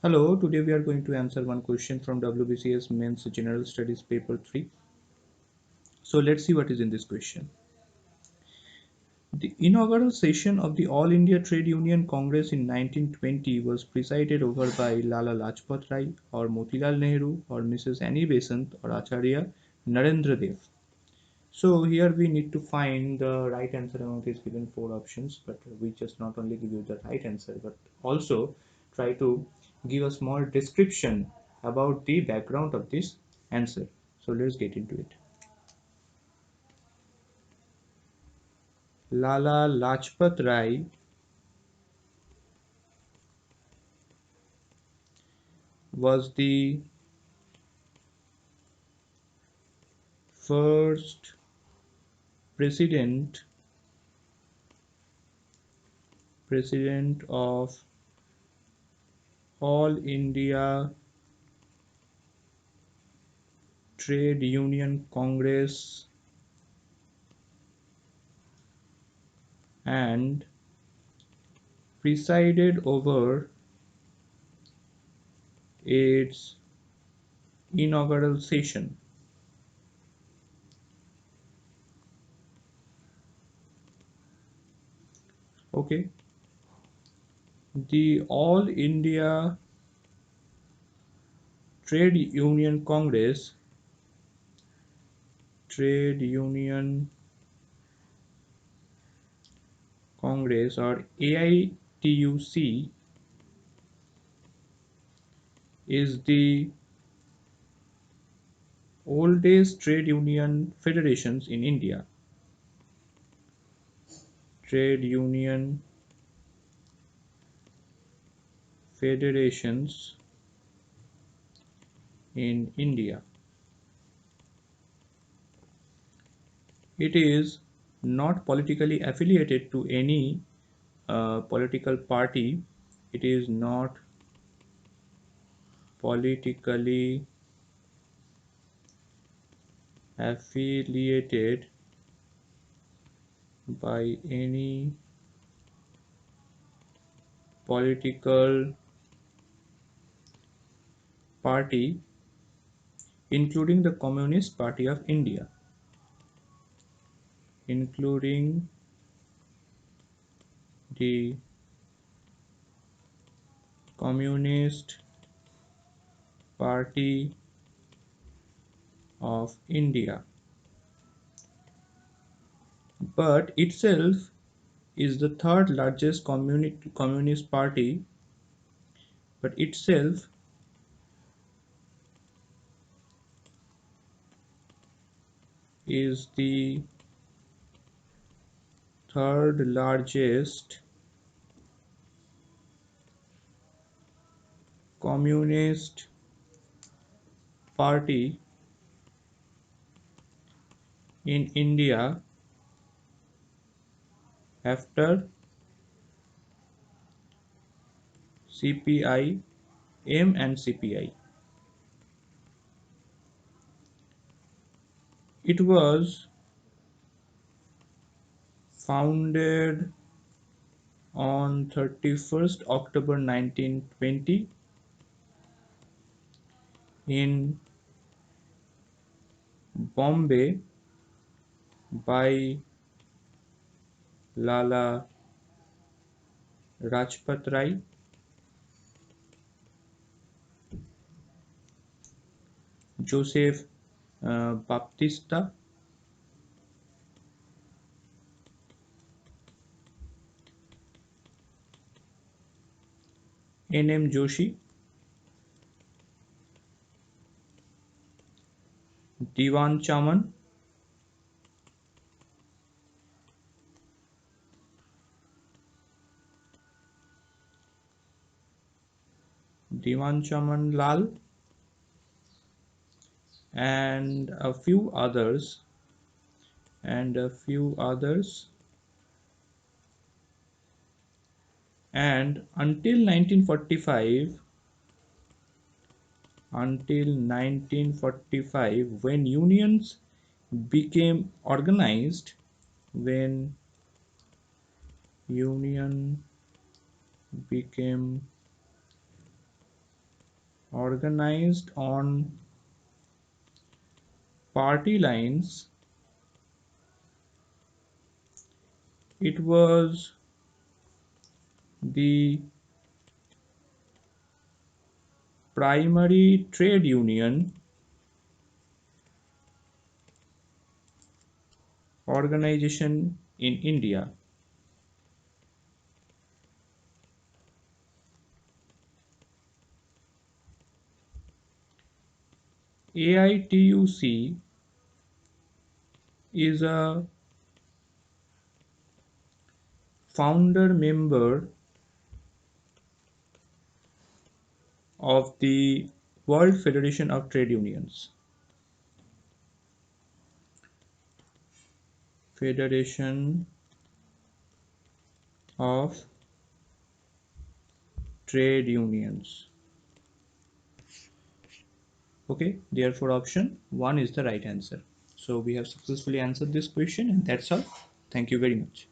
Hello, today we are going to answer one question from WBCS Mains General Studies Paper 3. So let's see what is in this question. The inaugural session of the All India Trade Union Congress in 1920 was presided over by Lala Lajpat Rai or Motilal Nehru or Mrs. Annie Besant or Acharya Narendra Dev. So here we need to find the right answer among these given four options, but we just not only give you the right answer, but also try to give a small description about the background of this answer. So let's get into it. Lala Lajpat Rai was the first president of All India Trade Union Congress and presided over its inaugural session. Okay, the All India Trade Union Congress or AITUC is the oldest trade union federations in India. Trade union federations in India. It is not politically affiliated to any political party. It is not politically affiliated by any political party, including the Communist Party of India. Including the Communist Party of India, but itself is the third largest communist party, but itself is the third largest communist party in India after CPI-M and CPI. It was founded on 31st October 1920 in Bombay by Lala Rajpat Rai, Joseph Baptista, N.M. Joshi, Diwan Chaman, Lal, and a few others, and until 1945, when unions became organized, when union became organized on party lines. It was the primary trade union organization in India. AITUC is a founder member of the World Federation of Trade Unions. Federation of Trade Unions. Okay, therefore option 1 is the right answer. So we have successfully answered this question, and that's all. Thank you very much.